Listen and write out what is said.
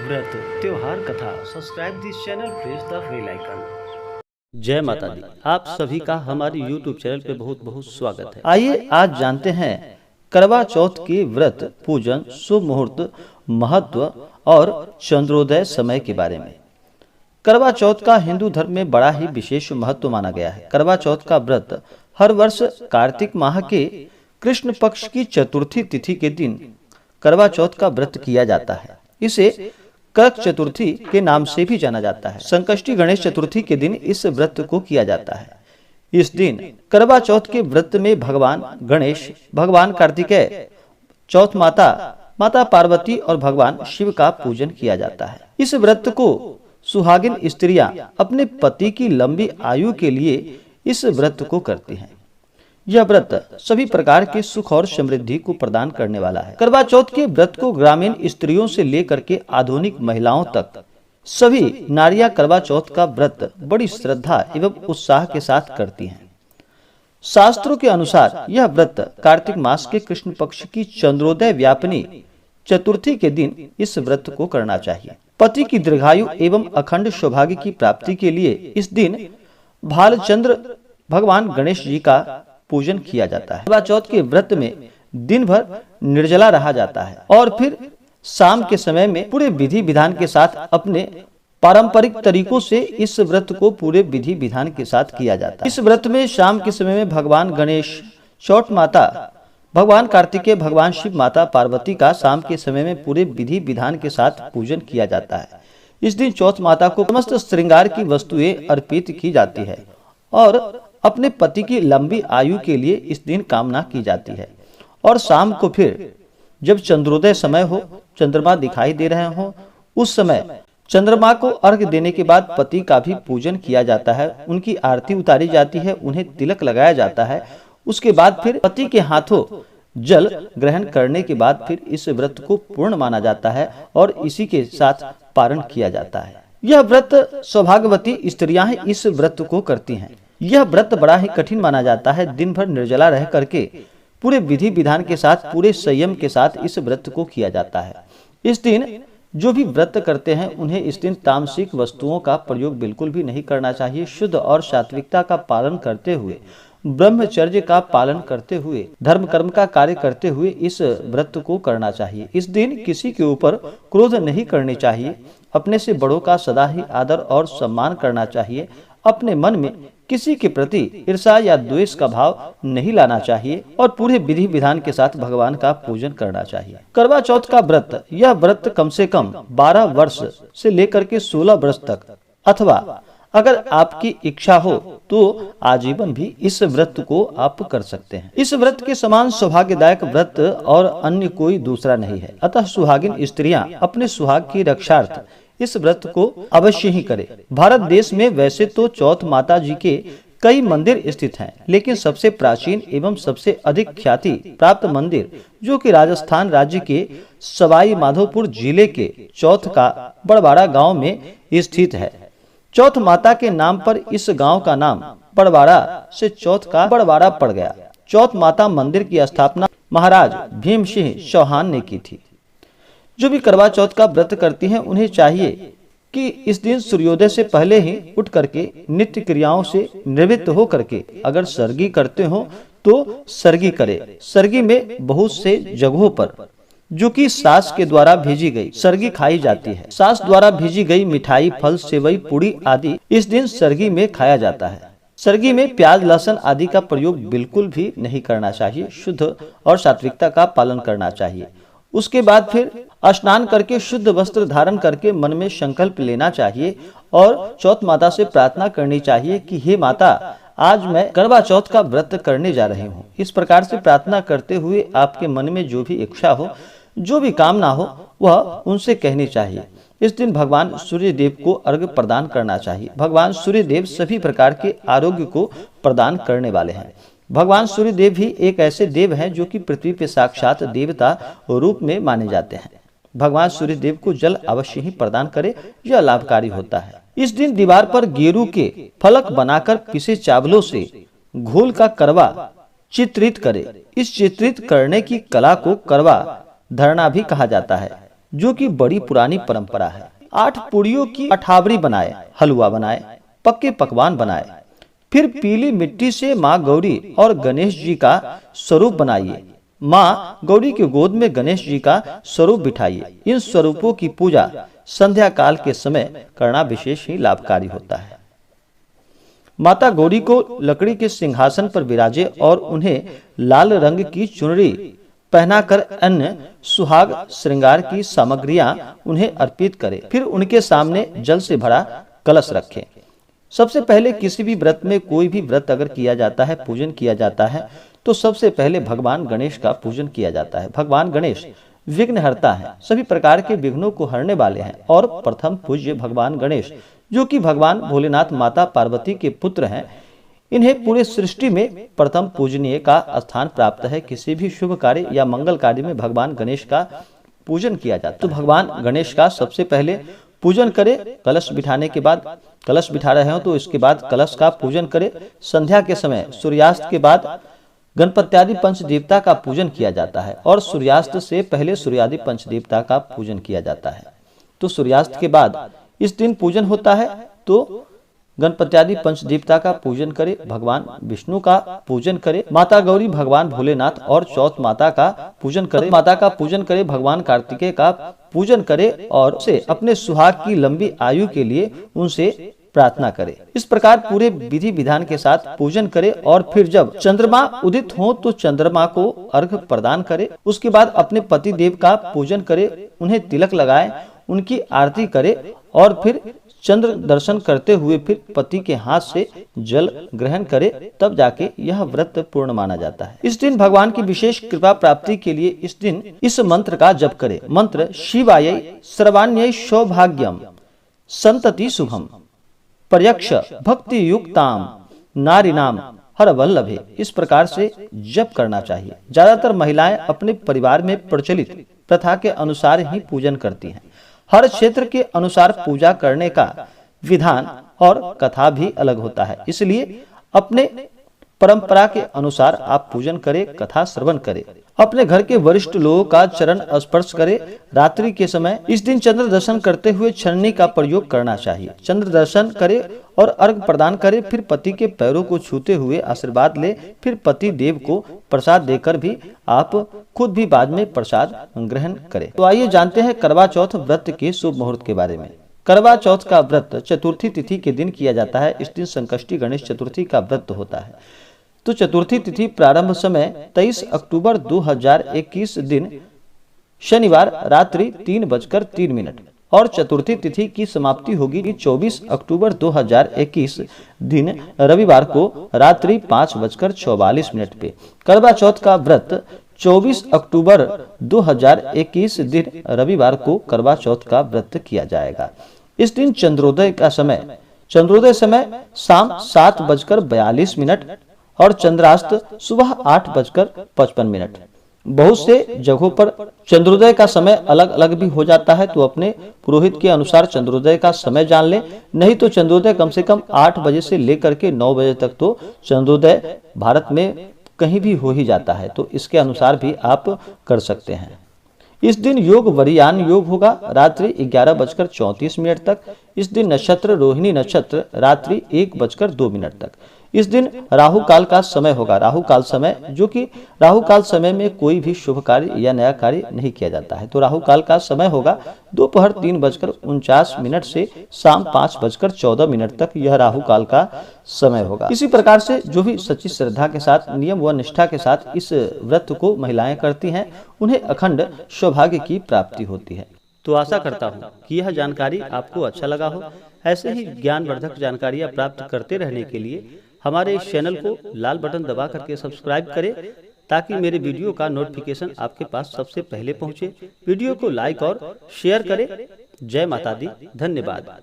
व्रत त्योहार कथा subscribe this channel, press the bell icon. जय माता दी। आप सभी का हमारे YouTube चैनल पे बहुत बहुत स्वागत है। आइए आज जानते हैं करवा चौथ के व्रत, पूजन, शुभ मुहूर्त, महत्व और चंद्रोदय समय के बारे में। करवा चौथ का हिंदू धर्म में बड़ा ही विशेष महत्व माना गया है। करवा चौथ का व्रत हर वर्ष कार्तिक माह के कृष्ण पक्ष की चतुर्थी तिथि के दिन करवा चौथ का व्रत किया जाता है। इसे करक चतुर्थी के नाम से भी जाना जाता है। संकष्टी गणेश चतुर्थी के दिन इस व्रत को किया जाता है। इस दिन करवा चौथ के व्रत में भगवान गणेश, भगवान कार्तिकेय, चौथ माता पार्वती और भगवान शिव का पूजन किया जाता है। इस व्रत को सुहागिन स्त्रियां अपने पति की लंबी आयु के लिए इस व्रत को करती हैं। यह व्रत सभी प्रकार के सुख और समृद्धि को प्रदान करने वाला है। करवा चौथ के व्रत को ग्रामीण स्त्रियों से लेकर के आधुनिक महिलाओं तक सभी नारियां करवा चौथ का व्रत बड़ी श्रद्धा एवं उत्साह के साथ करती हैं। शास्त्रों के अनुसार यह व्रत कार्तिक मास के कृष्ण पक्ष की चंद्रोदय व्यापिनी चतुर्थी के दिन इस व्रत को करना चाहिए। पति की दीर्घायु एवं अखंड सौभाग्य की प्राप्ति के लिए इस दिन भालचंद्र भगवान गणेश जी का पूजन किया जाता है। करवा चौथ के व्रत में दिन भर निर्जला रहा जाता है और फिर शाम के समय में पूरे विधि विधान के साथ अपने पारंपरिक तरीकों से इस व्रत को पूरे विधि विधान के साथ किया जाता है। इस व्रत में शाम के समय में भगवान गणेश, चौथ माता, भगवान कार्तिकेय, भगवान शिव, माता पार्वती का शाम के समय में पूरे विधि विधान के साथ पूजन किया जाता है। इस दिन चौथ माता को समस्त श्रृंगार की वस्तुएं अर्पित की जाती है और अपने पति की लंबी आयु के लिए इस दिन कामना की जाती है। और शाम को फिर जब चंद्रोदय समय हो, चंद्रमा दिखाई दे रहे हो, उस समय चंद्रमा को अर्घ्य देने के बाद पति का भी पूजन किया जाता है। उनकी आरती उतारी जाती है, उन्हें तिलक लगाया जाता है। उसके बाद फिर पति के हाथों जल ग्रहण करने के बाद फिर इस व्रत को पूर्ण माना जाता है और इसी के साथ पारण किया जाता है। यह व्रत सौभाग्यवती स्त्रियां ही इस व्रत को करती हैं। यह व्रत बड़ा ही कठिन माना जाता है। दिन भर निर्जला रह करके पूरे विधि विधान के साथ, पूरे संयम के साथ इस व्रत को किया जाता है। इस दिन जो भी व्रत करते हैं उन्हें इस दिन तामसिक वस्तुओं का प्रयोग बिल्कुल भी नहीं करना चाहिए। शुद्ध और सात्विकता का पालन करते हुए, ब्रह्मचर्य का पालन करते हुए, धर्म कर्म का कार्य करते हुए इस व्रत को करना चाहिए। इस दिन किसी के ऊपर क्रोध नहीं करनी चाहिए। अपने से बड़ों का सदा ही आदर और सम्मान करना चाहिए। अपने मन में किसी के प्रति ईर्ष्या या द्वेष का भाव नहीं लाना चाहिए और पूरे विधि विधान के साथ भगवान का पूजन करना चाहिए। करवा चौथ का व्रत, यह व्रत कम से कम 12 वर्ष से लेकर के 16 वर्ष तक, अथवा अगर आपकी इच्छा हो तो आजीवन भी इस व्रत को आप कर सकते हैं। इस व्रत के समान सौभाग्यदायक व्रत और अन्य कोई दूसरा नहीं है। अतः सुहागिन स्त्रियां अपने सुहाग की रक्षार्थ इस व्रत को अवश्य ही करें। भारत देश में वैसे तो चौथ माता जी के कई मंदिर स्थित हैं, लेकिन सबसे प्राचीन एवं सबसे अधिक ख्याति प्राप्त मंदिर जो कि राजस्थान राज्य के सवाई माधोपुर जिले के चौथ का बड़वाड़ा गांव में स्थित है। चौथ माता के नाम पर इस गांव का नाम बड़वाड़ा से चौथ का बड़वाड़ा पड़ गया। चौथ माता मंदिर की स्थापना महाराज भीम सिंह चौहान ने की थी। जो भी करवा चौथ का व्रत करती हैं उन्हें चाहिए कि इस दिन सूर्योदय से पहले ही उठ करके नित्य क्रियाओं से निवृत्त हो करके अगर सर्गी करते हो तो सर्गी करे। सर्गी में बहुत से जगहों पर जो कि सास के द्वारा भेजी गई सर्गी खाई जाती है। सास द्वारा भेजी गई मिठाई, फल, सेवई, पूड़ी आदि इस दिन सर्गी में खाया जाता है। सर्गी में प्याज, लहसुन आदि का प्रयोग बिल्कुल भी नहीं करना चाहिए। शुद्ध और सात्विकता का पालन करना चाहिए। उसके बाद फिर स्नान करके शुद्ध वस्त्र धारण करके मन में संकल्प लेना चाहिए और चौथ माता से प्रार्थना करनी चाहिए कि हे माता, आज मैं करवा चौथ का व्रत करने जा रही हूँ। इस प्रकार से प्रार्थना करते हुए आपके मन में जो भी इच्छा हो, जो भी कामना हो, वह उनसे कहनी चाहिए। इस दिन भगवान सूर्य देव को अर्घ्य प्रदान करना चाहिए। भगवान सूर्य देव सभी प्रकार के आरोग्य को प्रदान करने वाले हैं। भगवान सूर्य देव भी एक ऐसे देव हैं जो कि पृथ्वी पे साक्षात देवता रूप में माने जाते हैं। भगवान सूर्य देव को जल अवश्य ही प्रदान करे, यह लाभकारी होता है। इस दिन दीवार पर गेरू के फलक बनाकर पिसे चावलों से घोल का करवा चित्रित करे। इस चित्रित करने की कला को करवा धरना भी कहा जाता है। जो कि बड़ी पुरानी परंपरा है। 8 पूड़ियों की अठावरी बनाए, हलवा बनाए, पक्के पकवान बनाए। फिर पीली मिट्टी से माँ गौरी और गणेश जी का स्वरूप बनाइए। माँ गौरी के गोद में गणेश जी का स्वरूप बिठाइए। इन स्वरूपों की पूजा संध्या काल के समय करना विशेष ही लाभकारी होता है। माता गौरी को लकड़ी के सिंहासन पर विराजे और उन्हें लाल रंग की चुनरी पहनाकर अन्य सुहाग श्रृंगार की सामग्रियां उन्हें अर्पित करें। फिर उनके सामने जल से भरा कलश रखें। सबसे पहले किसी भी व्रत में, कोई भी व्रत अगर किया जाता है, पूजन किया जाता है, तो सबसे पहले भगवान गणेश का पूजन किया जाता है। भगवान गणेश विघ्नहर्ता है, सभी प्रकार के विघ्नों को हरने वाले हैं और प्रथम पूज्य भगवान गणेश, जो कि भगवान भोलेनाथ माता पार्वती के पुत्र हैं, इन्हें पूरे सृष्टि में प्रथम पूजनीय का स्थान प्राप्त है। किसी भी शुभ कार्य या मंगल कार्य में भगवान गणेश का पूजन किया जाता है। तो भगवान गणेश का सबसे पहले पूजन करें। कलश बिठाने के बाद, कलश बिठा रहे हो तो इसके बाद कलश का पूजन करें। संध्या के समय सूर्यास्त के बाद गणपत्यादि पंचदेवता का पूजन किया जाता है और सूर्यास्त से पहले सूर्यादि पंचदेवता का पूजन किया जाता है। तो सूर्यास्त के बाद इस दिन पूजन होता है, तो गणपत्यादि पंचदेवता का पूजन करे, भगवान विष्णु का पूजन करे, माता गौरी, भगवान भोलेनाथ और चौथ माता का पूजन करे, माता का पूजन करे, भगवान कार्तिकेय का पूजन करे और उसे अपने सुहाग की लंबी आयु के लिए उनसे प्रार्थना करे। इस प्रकार पूरे विधि विधान के साथ पूजन करे और फिर जब चंद्रमा उदित हो तो चंद्रमा को अर्घ प्रदान करे। उसके बाद अपने पति देव का पूजन करे, उन्हें तिलक लगाए, उनकी आरती करे और फिर चंद्र दर्शन करते हुए फिर पति के हाथ से जल ग्रहण करे, तब जाके यह व्रत पूर्ण माना जाता है। इस दिन भगवान की विशेष कृपा प्राप्ति के लिए इस दिन इस मंत्र का जप करे। मंत्र शिवाय सर्वाण्यै सौभाग्यम संतति शुभम पर्यक्ष भक्ति युक्ताम नारीनाम हर वल्लभे। इस प्रकार से जप करना चाहिए। ज्यादातर महिलाएं अपने परिवार में प्रचलित प्रथा के अनुसार ही पूजन करती हैं। हर क्षेत्र के अनुसार पूजा करने का विधान और कथा भी अलग होता है, इसलिए अपने परंपरा के अनुसार आप पूजन करें, कथा श्रवण करें, अपने घर के वरिष्ठ लोगों का चरण स्पर्श करें। रात्रि के समय इस दिन चंद्र दर्शन करते हुए छन्नी का प्रयोग करना चाहिए। चंद्र दर्शन करें और अर्घ प्रदान करें, फिर पति के पैरों को छूते हुए आशीर्वाद ले, फिर पति देव को प्रसाद देकर भी आप खुद भी बाद में प्रसाद ग्रहण करें। तो आइए जानते हैं करवा चौथ व्रत के शुभ मुहूर्त के बारे में। करवा चौथ का व्रत चतुर्थी तिथि के दिन किया जाता है। इस दिन संकष्टी गणेश चतुर्थी का व्रत होता है। तो चतुर्थी तिथि प्रारंभ समय 23 अक्टूबर 2021 दिन शनिवार रात्रि 3:03 और चतुर्थी तिथि की समाप्ति होगी 24 अक्टूबर 2021 दिन रविवार को रात्रि 5:44 पे। करवा चौथ का व्रत 24 अक्टूबर 2021 दिन रविवार को करवा चौथ का व्रत किया जाएगा। इस दिन चंद्रोदय समय शाम 7:42 और चंद्रास्त सुबह 8:55। बहुत से जगहों पर चंद्रोदय का समय अलग अलग भी हो जाता है, तो अपने पुरोहित के अनुसार चंद्रोदय का समय जान लें। नहीं तो चंद्रोदय कम से कम 8 बजे से लेकर के 9 बजे तक तो चंद्रोदय भारत में कहीं भी हो ही जाता है, तो इसके अनुसार भी आप कर सकते हैं। इस दिन योग वरियान योग होगा रात्रि 11:34 तक। इस दिन नक्षत्र रोहिणी नक्षत्र रात्रि 1:02 तक। इस दिन राहु काल का समय होगा। राहु काल समय, जो कि राहु काल समय में कोई भी शुभ कार्य या नया कार्य नहीं किया जाता है। तो राहु काल का समय होगा दोपहर 3:49 से शाम 5:14 तक, यह राहु काल का समय होगा। इसी प्रकार से जो भी सच्ची श्रद्धा के साथ, नियम व निष्ठा के साथ इस व्रत को महिलाएं करती हैं, उन्हें अखंड सौभाग्य की प्राप्ति होती है। तो आशा करता हूँ कि यह जानकारी आपको अच्छा लगा हो। ऐसे ही ज्ञानवर्धक जानकारियाँ प्राप्त करते रहने के लिए हमारे इस चैनल को लाल बटन दबा करके सब्सक्राइब करें, ताकि मेरे वीडियो का नोटिफिकेशन आपके पास सबसे पहले पहुंचे। वीडियो को लाइक और शेयर करें। जय माता दी, धन्यवाद।